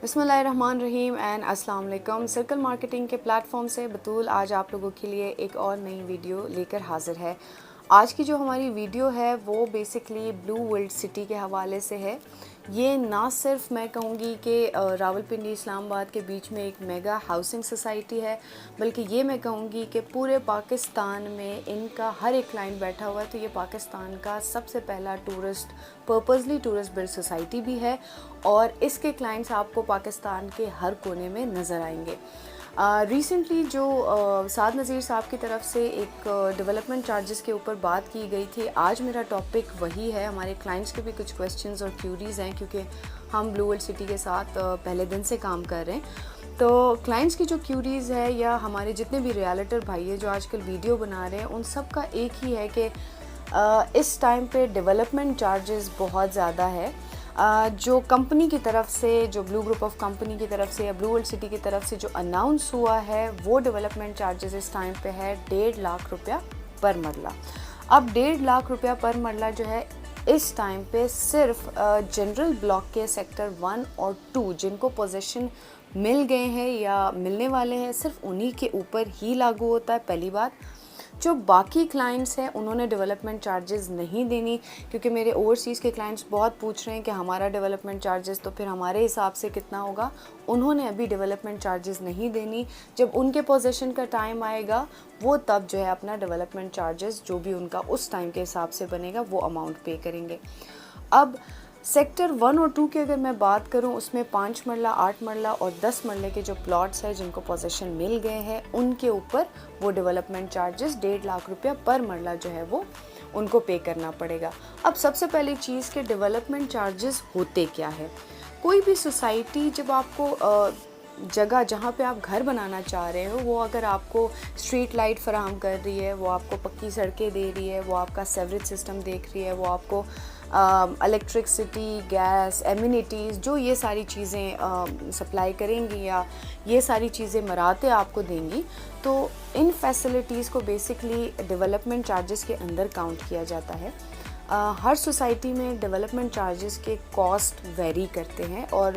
बिस्मिल्लाहिर्रहमानिर्रहीम एंड अस्सलाम वालेकुम। सर्कल मार्केटिंग के प्लेटफॉर्म से बतूल आज आप लोगों के लिए एक और नई वीडियो लेकर हाज़िर है। आज की जो हमारी वीडियो है वो बेसिकली ब्लू वर्ल्ड सिटी के हवाले से है। ये ना सिर्फ मैं कहूँगी कि रावलपिंडी इस्लामाबाद के बीच में एक मेगा हाउसिंग सोसाइटी है, बल्कि ये मैं कहूँगी कि पूरे पाकिस्तान में इनका हर एक क्लाइंट बैठा हुआ है। तो ये पाकिस्तान का सबसे पहला पर्पसली टूरिस्ट बिल्ड सोसाइटी भी है और इसके क्लाइंट्स आपको पाकिस्तान के हर कोने में नज़र आएंगे। रिसेंटली जो साद नज़ीर साहब की तरफ से एक डेवलपमेंट चार्जेस के ऊपर बात की गई थी, आज मेरा टॉपिक वही है। हमारे क्लाइंट्स के भी कुछ क्वेश्चंस और क्यूरीज़ हैं क्योंकि हम ब्लू वर्ल्ड सिटी के साथ पहले दिन से काम कर रहे हैं। तो क्लाइंट्स की जो क्यूरीज़ है या हमारे जितने भी रियल्टर भाई है जो आजकल वीडियो बना रहे हैं, उन सब का एक ही है कि इस टाइम पे डेवलपमेंट चार्जेस बहुत ज़्यादा है। जो कंपनी की तरफ से, जो ब्लू ग्रुप ऑफ कंपनी की तरफ से या ब्लू वर्ल्ड सिटी की तरफ से जो अनाउंस हुआ है, वो डेवलपमेंट चार्जेस इस टाइम पे है 1.5 लाख रुपया पर मरला। अब 1.5 लाख रुपया पर मरला जो है इस टाइम पे सिर्फ जनरल ब्लॉक के सेक्टर 1 और 2 जिनको पोजीशन मिल गए हैं या मिलने वाले हैं, सिर्फ उन्हीं के ऊपर ही लागू होता है। पहली बात, जो बाकी क्लाइंट्स हैं उन्होंने डेवलपमेंट चार्जेस नहीं देनी, क्योंकि मेरे ओवरसीज़ के क्लाइंट्स बहुत पूछ रहे हैं कि हमारा डेवलपमेंट चार्जेस तो फिर हमारे हिसाब से कितना होगा। उन्होंने अभी डेवलपमेंट चार्जेस नहीं देनी। जब उनके पोजीशन का टाइम आएगा वो तब जो है अपना डेवलपमेंट चार्जेस जो भी उनका उस टाइम के हिसाब से बनेगा वो अमाउंट पे करेंगे। अब सेक्टर 1 और 2 की अगर मैं बात करूं, उसमें 5 मरला, 8 मरला और 10 मरले के जो प्लॉट्स हैं जिनको पोजीशन मिल गए हैं, उनके ऊपर वो डेवलपमेंट चार्जेस 1.5 लाख रुपया पर मरला जो है वो उनको पे करना पड़ेगा। अब सबसे पहली चीज़ के डेवलपमेंट चार्जेस होते क्या है। कोई भी सोसाइटी जब आपको जगह जहाँ पे आप घर बनाना चाह रहे हो, वो अगर आपको स्ट्रीट लाइट फराहम कर रही है, वो आपको पक्की सड़कें दे रही है, वो आपका सेवरेज सिस्टम देख रही है, वो आपको इलेक्ट्रिसिटी, गैस, एमिनिटीज़, जो ये सारी चीज़ें सप्लाई करेंगी या ये सारी चीज़ें मराते आपको देंगी, तो इन फैसिलिटीज़ को बेसिकली डेवलपमेंट चार्जेस के अंदर काउंट किया जाता है। हर सोसाइटी में डेवलपमेंट चार्जेस के कॉस्ट वेरी करते हैं और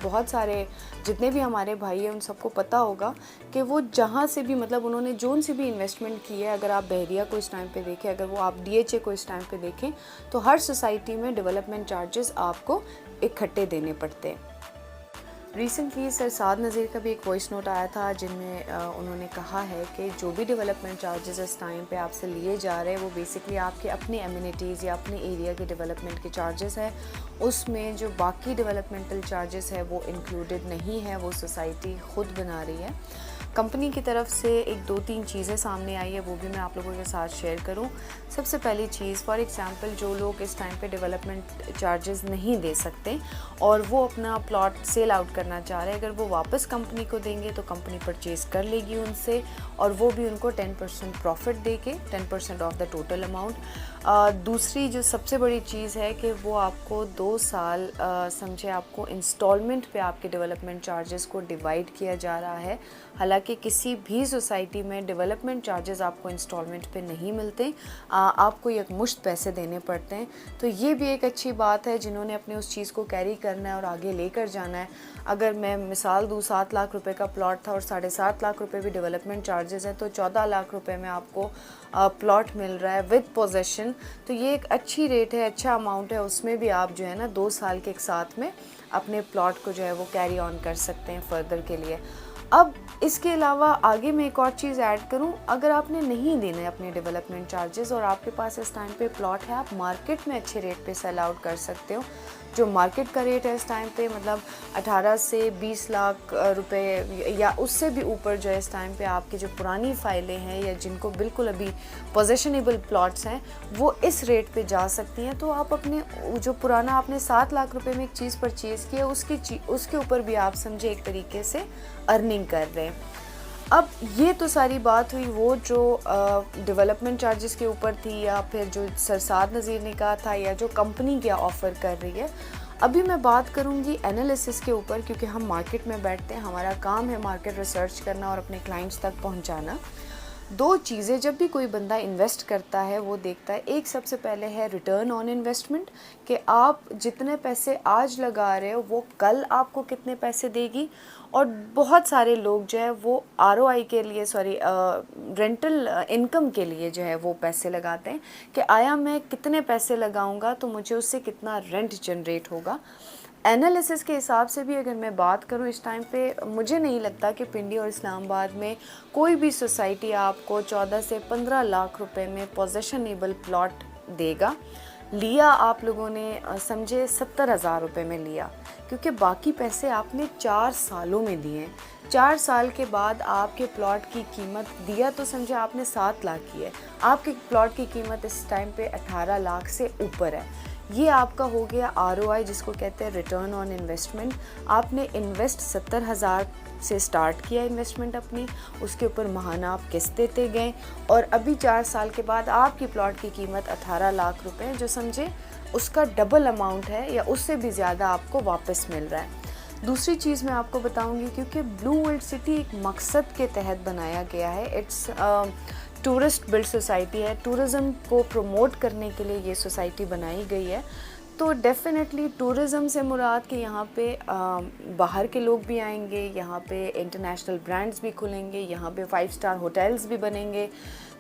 बहुत सारे जितने भी हमारे भाई हैं उन सबको पता होगा कि वो जहाँ से भी, मतलब उन्होंने जोन से भी इन्वेस्टमेंट की है, अगर आप बहरिया को इस टाइम पे देखें, अगर वो आप DHA को इस टाइम पे देखें, तो हर सोसाइटी में डेवलपमेंट चार्जेस आपको इकट्ठे देने पड़ते हैं। रिसेंटली सर साद नज़ीर का भी एक वॉइस नोट आया था जिनमें उन्होंने कहा है कि जो भी डेवलपमेंट चार्जेस इस टाइम पे आपसे लिए जा रहे हैं वो बेसिकली आपके अपने एमिनिटीज़ या अपने एरिया के डेवलपमेंट के चार्जेस हैं। उसमें जो बाकी डेवलपमेंटल चार्जेस है वो इंक्लूडेड नहीं है, वो सोसाइटी ख़ुद बना रही है। कंपनी की तरफ से एक 2-3 चीज़ें सामने आई है, वो भी मैं आप लोगों के साथ शेयर करूं। सबसे पहली चीज़, फॉर एग्ज़ाम्पल जो लोग इस टाइम पे डेवलपमेंट चार्जेस नहीं दे सकते और वो अपना प्लॉट सेल आउट करना चाह रहे हैं, अगर वो वापस कंपनी को देंगे तो कंपनी परचेज़ कर लेगी उनसे और वो भी उनको 10% प्रॉफिट दे के 10% ऑफ द टोटल अमाउंट। दूसरी जो सबसे बड़ी चीज़ है कि वो आपको 2 साल समझे आपको इंस्टॉलमेंट पे आपके डेवलपमेंट चार्जेस को डिवाइड किया जा रहा है। हालांकि किसी भी सोसाइटी में डेवलपमेंट चार्जेस आपको इंस्टॉलमेंट पे नहीं मिलते, आपको एक मुश्त पैसे देने पड़ते हैं। तो ये भी एक अच्छी बात है जिन्होंने अपने उस चीज़ को कैरी करना है और आगे लेकर जाना है। अगर मैं मिसाल दूँ, 7 लाख रुपए का प्लॉट था और 7.5 लाख रुपए भी डेवलपमेंट चार्जेस हैं, तो 14 लाख रुपए में आपको प्लॉट मिल रहा है विद पोजेशन। तो ये एक अच्छी रेट है, अच्छा अमाउंट है। उसमें भी आप जो है ना 2 साल के एक साथ में अपने प्लॉट को जो है वो कैरी ऑन कर सकते हैं फर्दर के लिए। अब इसके अलावा आगे मैं एक और चीज़ ऐड करूं, अगर आपने नहीं देने अपने डेवलपमेंट चार्जेस और आपके पास इस टाइम पे प्लॉट है, आप मार्केट में अच्छे रेट पे सेल आउट कर सकते हो। जो मार्केट का रेट है इस टाइम पे, मतलब 18 से 20 लाख रुपए या उससे भी ऊपर जो है इस टाइम पे आपकी जो पुरानी फाइलें हैं या जिनको बिल्कुल अभी पोजेशनेबल प्लॉट्स हैं वो इस रेट पे जा सकती हैं। तो आप अपने जो पुराना आपने 7 लाख रुपए में एक चीज़ परचेज़ की है उसके ऊपर भी आप समझे एक तरीके से अर्निंग कर रहे हैं। अब ये तो सारी बात हुई वो जो डेवलपमेंट चार्जेस के ऊपर थी या फिर जो सर साद नज़ीर ने कहा था या जो कंपनी क्या ऑफ़र कर रही है। अभी मैं बात करूँगी एनालिसिस के ऊपर, क्योंकि हम मार्केट में बैठते हैं, हमारा काम है मार्केट रिसर्च करना और अपने क्लाइंट्स तक पहुँचाना। दो चीज़ें जब भी कोई बंदा इन्वेस्ट करता है वो देखता है, एक सबसे पहले है रिटर्न ऑन इन्वेस्टमेंट, कि आप जितने पैसे आज लगा रहे हो वो कल आपको कितने पैसे देगी। और बहुत सारे लोग जो है वो आरओआई के लिए, सॉरी, रेंटल इनकम के लिए जो है वो पैसे लगाते हैं कि आया मैं कितने पैसे लगाऊंगा तो मुझे उससे कितना रेंट जनरेट होगा। एनालिसिस के हिसाब से भी अगर मैं बात करूं इस टाइम पे, मुझे नहीं लगता कि पिंडी और इस्लामाबाद में कोई भी सोसाइटी आपको 14 से 15 लाख रुपए में पोजेशनेबल प्लॉट देगा। लिया आप लोगों ने समझे 70,000 रुपये में लिया, क्योंकि बाकी पैसे आपने 4 सालों में दिए हैं। 4 साल के बाद आपके प्लॉट की कीमत, दिया तो समझे आपने 7 लाख की है, आपके प्लॉट की कीमत इस टाइम पे 18 लाख से ऊपर है। ये आपका हो गया आरओआई, जिसको कहते हैं रिटर्न ऑन इन्वेस्टमेंट। आपने इन्वेस्ट 70,000 से स्टार्ट किया इन्वेस्टमेंट अपनी, उसके ऊपर माहाना आप किस्त देते गए, और अभी 4 साल के बाद आपकी प्लॉट की कीमत 18 लाख रुपए है, जो समझे उसका डबल अमाउंट है या उससे भी ज़्यादा आपको वापस मिल रहा है। दूसरी चीज़ मैं आपको बताऊंगी, क्योंकि ब्लू वर्ल्ड सिटी एक मकसद के तहत बनाया गया है। इट्स टूरिस्ट बिल्ड सोसाइटी है, टूरिज़्म को प्रमोट करने के लिए ये सोसाइटी बनाई गई है। तो डेफ़िनेटली टूरिज़्म से मुराद कि यहाँ पे बाहर के लोग भी आएंगे, यहाँ पे इंटरनेशनल ब्रांड्स भी खुलेंगे, यहाँ पे 5 स्टार होटल्स भी बनेंगे।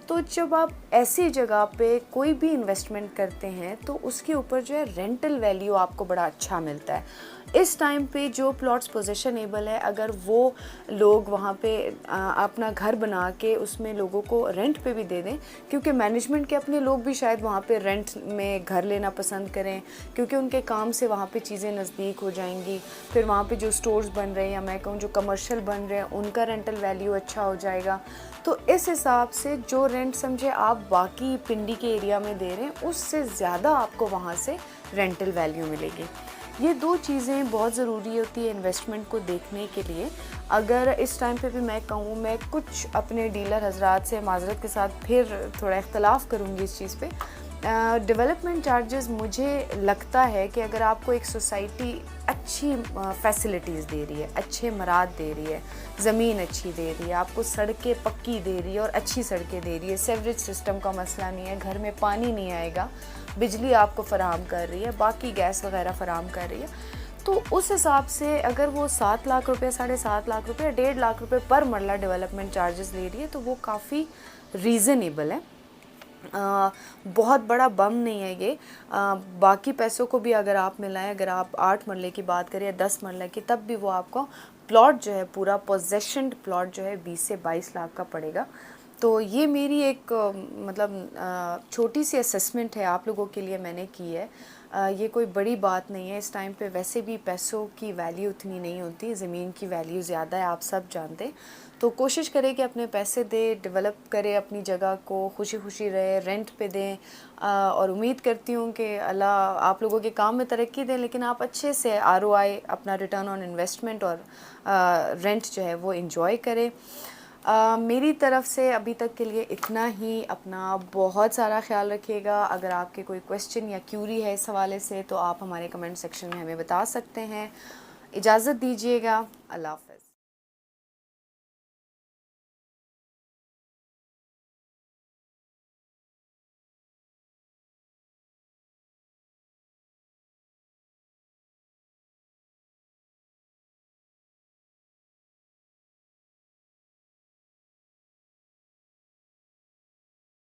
तो जब आप ऐसी जगह पे कोई भी इन्वेस्टमेंट करते हैं तो उसके ऊपर जो है रेंटल वैल्यू आपको बड़ा अच्छा मिलता है। इस टाइम पे जो प्लॉट्स पोजेशनेबल है, अगर वो लोग वहाँ पे अपना घर बना के उसमें लोगों को रेंट पे भी दे दें, क्योंकि मैनेजमेंट के अपने लोग भी शायद वहाँ पे रेंट में घर लेना पसंद करें, क्योंकि उनके काम से वहाँ पे चीज़ें नज़दीक हो जाएंगी। फिर वहाँ पे जो स्टोर्स बन रहे हैं या मैं कहूँ जो कमर्शियल बन रहे हैं, उनका रेंटल वैल्यू अच्छा हो जाएगा। तो इस हिसाब से जो रेंट समझे आप बाकी पिंडी के एरिया में दे रहे हैं, उससे ज़्यादा आपको वहाँ से रेंटल वैल्यू मिलेगी। ये दो चीज़ें बहुत ज़रूरी होती है इन्वेस्टमेंट को देखने के लिए। अगर इस टाइम पे भी मैं कहूँ, मैं कुछ अपने डीलर हजरात से माजरत के साथ फिर थोड़ा इख्तलाफ करूँगी इस चीज़ पे। डेवलपमेंट चार्जेस, मुझे लगता है कि अगर आपको एक सोसाइटी अच्छी फैसिलिटीज़ दे रही है, अच्छे मराद दे रही है, ज़मीन अच्छी दे रही है, आपको सड़कें पक्की दे रही है और अच्छी सड़कें दे रही है, सेवरेज सिस्टम का मसला नहीं है, घर में पानी नहीं आएगा, बिजली आपको फ़राहम कर रही है, बाकी गैस वगैरह फ़राहम कर रही है, तो उस हिसाब से अगर वो 7 लाख रुपये, 7.5 लाख रुपये, 1.5 लाख रुपये पर मरला डेवलपमेंट चार्जेस ले रही है, तो वो काफ़ी रीज़नेबल है। बहुत बड़ा बम नहीं है ये। बाकी पैसों को भी अगर आप मिलाएं, अगर आप 8 मरले की बात करें या 10 मरले की, तब भी वो आपको प्लॉट जो है, पूरा पोजेशन्ड प्लॉट जो है 20 से 22 लाख का पड़ेगा। तो ये मेरी एक मतलब छोटी सी असेसमेंट है आप लोगों के लिए मैंने की है। ये कोई बड़ी बात नहीं है। इस टाइम पे वैसे भी पैसों की वैल्यू उतनी नहीं होती, ज़मीन की वैल्यू ज़्यादा है, आप सब जानते हैं। तो कोशिश करें कि अपने पैसे दें, डेवलप करें अपनी जगह को, खुशी खुशी रहे, रेंट पे दें। और उम्मीद करती हूँ कि अल्लाह आप लोगों के काम में तरक्की दें, लेकिन आप अच्छे से आरओआई, अपना रिटर्न ऑन इन्वेस्टमेंट और रेंट जो है वो इंजॉय करें। मेरी तरफ से अभी तक के लिए इतना ही। अपना बहुत सारा ख्याल रखिएगा। अगर आपके कोई क्वेश्चन या क्यूरी है इस हवाले से तो आप हमारे कमेंट सेक्शन में हमें बता सकते हैं। इजाज़त दीजिएगा। अल्लाह हाफ़िज़।